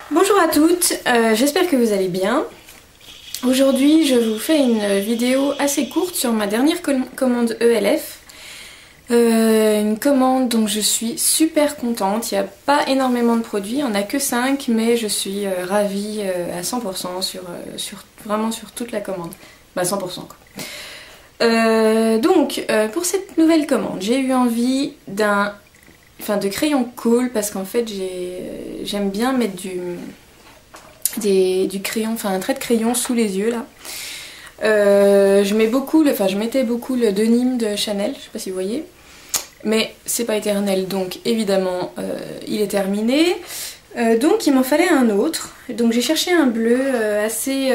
Bonjour à toutes, j'espère que vous allez bien. Aujourd'hui je vous fais une vidéo assez courte sur ma dernière commande ELF. Une commande dont je suis super contente, il n'y a pas énormément de produits, il n'y en a que 5 mais je suis ravie à 100% vraiment sur toute la commande. Bah 100% quoi. Pour cette nouvelle commande, j'ai eu envie de crayon cool parce qu'en fait j'aime bien mettre du crayon, enfin un trait de crayon sous les yeux là. Je mettais beaucoup le denim de Chanel, je sais pas si vous voyez, mais c'est pas éternel donc évidemment il est terminé. Donc il m'en fallait un autre, donc j'ai cherché un bleu assez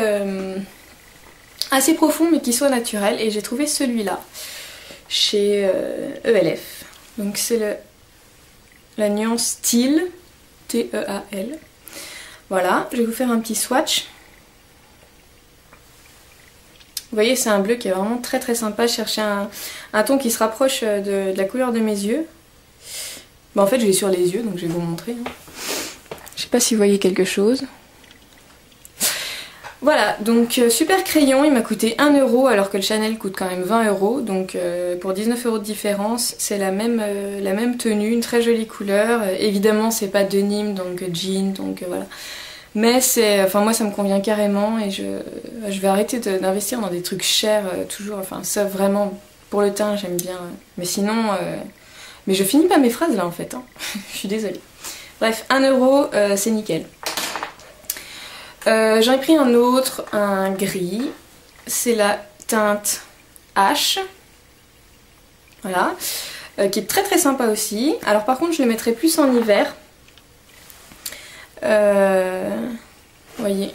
profond mais qui soit naturel et j'ai trouvé celui-là chez ELF. Donc c'est la nuance Teal, T-E-A-L. Voilà, je vais vous faire un petit swatch. Vous voyez, c'est un bleu qui est vraiment très très sympa. Je cherchais un ton qui se rapproche de la couleur de mes yeux. Bah, en fait, je l'ai sur les yeux, donc je vais vous montrer. Je sais pas si vous voyez quelque chose. Voilà, donc super crayon, il m'a coûté 1 € alors que le Chanel coûte quand même 20 €. Donc pour 19 € de différence, c'est la même tenue, une très jolie couleur. Évidemment, c'est pas denim, donc jean, donc voilà. Mais moi ça me convient carrément et je vais arrêter d'investir dans des trucs chers toujours. Enfin, ça vraiment, pour le teint, j'aime bien. Mais sinon, mais je finis pas mes phrases là en fait, hein. Je suis désolée. Bref, 1 €, c'est nickel. J'en ai pris un autre, un gris, c'est la teinte H, voilà, qui est très très sympa aussi. Alors par contre je le mettrai plus en hiver, vous voyez.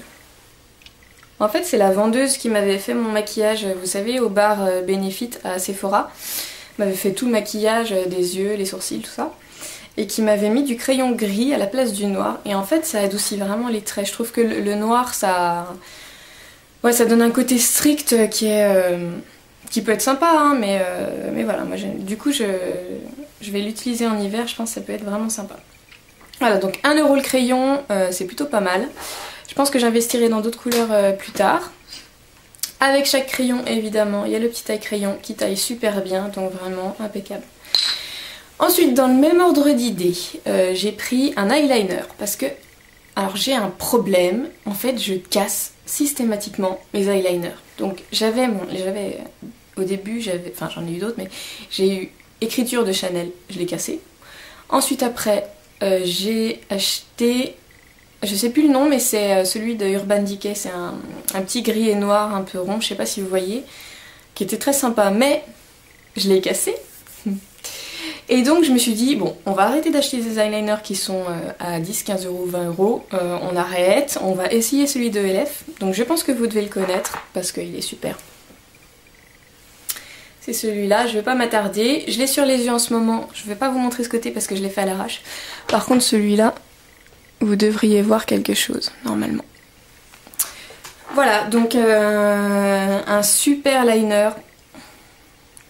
En fait c'est la vendeuse qui m'avait fait mon maquillage, vous savez, au bar Benefit à Sephora, m'avait fait tout le maquillage, des yeux, les sourcils, tout ça. Et qui m'avait mis du crayon gris à la place du noir. Et en fait ça adoucit vraiment les traits. Je trouve que le noir ça donne un côté strict qui peut être sympa, hein, mais voilà, moi du coup je vais l'utiliser en hiver, je pense que ça peut être vraiment sympa. Voilà, donc 1 € le crayon, c'est plutôt pas mal. Je pense que j'investirai dans d'autres couleurs plus tard. Avec chaque crayon évidemment, il y a le petit taille-crayon qui taille super bien, donc vraiment impeccable. Ensuite, dans le même ordre d'idées, j'ai pris un eyeliner parce que, alors j'ai un problème, en fait je casse systématiquement mes eyeliners. Donc au début, enfin j'en ai eu d'autres, mais j'ai eu écriture de Chanel, je l'ai cassé. Ensuite après, j'ai acheté, je sais plus le nom, mais c'est celui de Urban Decay, c'est un petit gris et noir un peu rond, je sais pas si vous voyez, qui était très sympa, mais je l'ai cassé. Et donc je me suis dit, bon, on va arrêter d'acheter des eyeliners qui sont à 10, 15 €, 20 €, on arrête, on va essayer celui de ELF. Donc je pense que vous devez le connaître, parce qu'il est super. C'est celui-là, je vais pas m'attarder. Je l'ai sur les yeux en ce moment, je vais pas vous montrer ce côté parce que je l'ai fait à l'arrache. Par contre celui-là, vous devriez voir quelque chose, normalement. Voilà, donc un super liner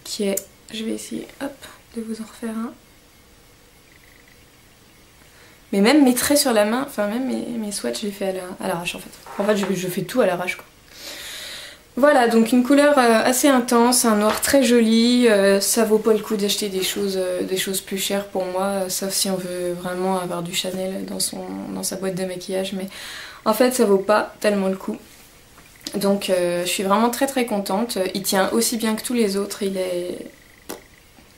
qui est... Je vais essayer, hop, de vous en refaire un. Mais même mes traits sur la main, enfin même mes swatchs, je les fais à l'arrache en fait. En fait, je fais tout à l'arrache quoi. Voilà, donc une couleur assez intense, un noir très joli. Ça vaut pas le coup d'acheter des choses plus chères pour moi, sauf si on veut vraiment avoir du Chanel dans sa boîte de maquillage. Mais en fait, ça vaut pas tellement le coup. Donc je suis vraiment très très contente. Il tient aussi bien que tous les autres, il est...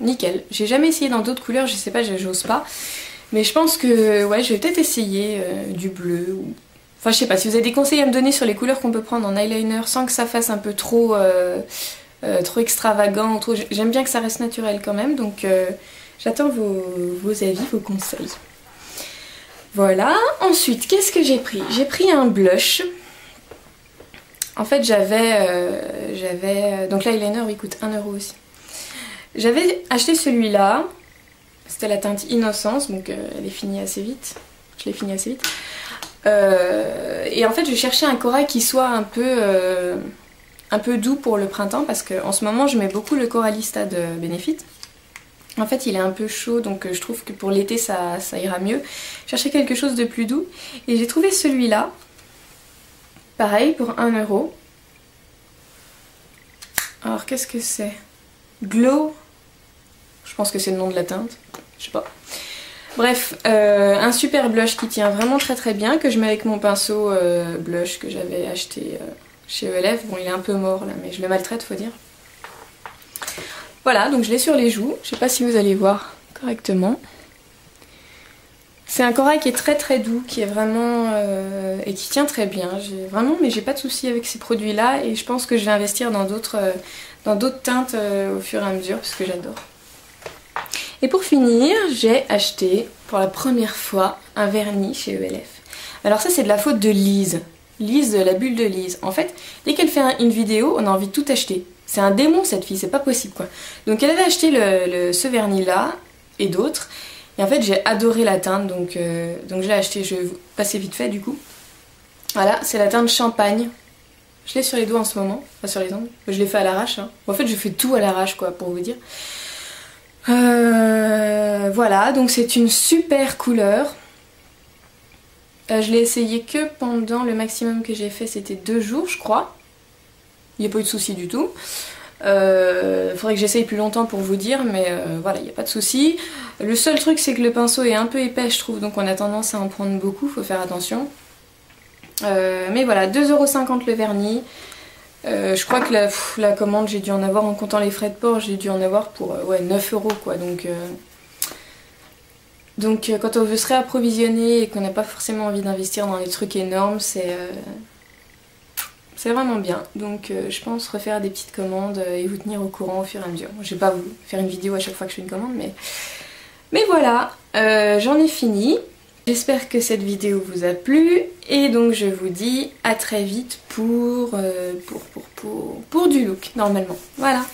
nickel. J'ai jamais essayé dans d'autres couleurs, je sais pas, j'ose pas. Mais je pense que ouais, je vais peut-être essayer du bleu. Enfin je sais pas, si vous avez des conseils à me donner sur les couleurs qu'on peut prendre en eyeliner sans que ça fasse un peu trop extravagant. J'aime bien que ça reste naturel quand même, donc j'attends vos avis, vos conseils. Voilà, ensuite qu'est-ce que j'ai pris? J'ai pris un blush. En fait donc l'eyeliner il coûte 1 € aussi. J'avais acheté celui-là, c'était la teinte Innocence, donc elle est finie assez vite, je l'ai fini assez vite. Et en fait je cherchais un corail qui soit un peu doux pour le printemps parce qu'en ce moment je mets beaucoup le Coralista de Benefit. En fait il est un peu chaud donc je trouve que pour l'été ça ira mieux. Je cherchais quelque chose de plus doux et j'ai trouvé celui-là. Pareil pour 1 €. Alors qu'est-ce que c'est? Glow. Je pense que c'est le nom de la teinte. Je sais pas. Bref, un super blush qui tient vraiment très très bien, que je mets avec mon pinceau blush que j'avais acheté chez ELF. Bon, il est un peu mort là, mais je le maltraite, faut dire. Voilà, donc je l'ai sur les joues. Je sais pas si vous allez voir correctement. C'est un corail qui est très très doux, qui est vraiment... et qui tient très bien. Mais j'ai pas de soucis avec ces produits-là et je pense que je vais investir dans d'autres teintes au fur et à mesure parce que j'adore. Et pour finir, j'ai acheté pour la première fois un vernis chez ELF. Alors ça c'est de la faute de Lise. Lise, la bulle de Lise. En fait, dès qu'elle fait une vidéo, on a envie de tout acheter. C'est un démon cette fille, c'est pas possible quoi. Donc elle avait acheté ce vernis là et d'autres. Et en fait j'ai adoré la teinte donc je l'ai acheté, je vais vous passer vite fait du coup. Voilà, c'est la teinte champagne. Je l'ai sur les doigts en ce moment, pas sur les ongles. Je l'ai fait à l'arrache. Hein. En fait je fais tout à l'arrache quoi pour vous dire. Voilà, donc c'est une super couleur. Je l'ai essayé que pendant le maximum que j'ai fait, c'était 2 jours je crois. Il n'y a pas eu de souci du tout. Faudrait que j'essaye plus longtemps pour vous dire, mais voilà, il n'y a pas de souci. Le seul truc c'est que le pinceau est un peu épais je trouve, donc on a tendance à en prendre beaucoup, faut faire attention. Mais voilà, 2,50 € le vernis. Je crois que la commande, j'ai dû en avoir, en comptant les frais de port, j'ai dû en avoir pour 9 € quoi. Donc quand on veut se réapprovisionner et qu'on n'a pas forcément envie d'investir dans des trucs énormes, c'est vraiment bien. Donc je pense refaire des petites commandes et vous tenir au courant au fur et à mesure. Je vais pas vous faire une vidéo à chaque fois que je fais une commande, mais voilà, j'en ai fini. J'espère que cette vidéo vous a plu et donc je vous dis à très vite pour du look normalement. Voilà.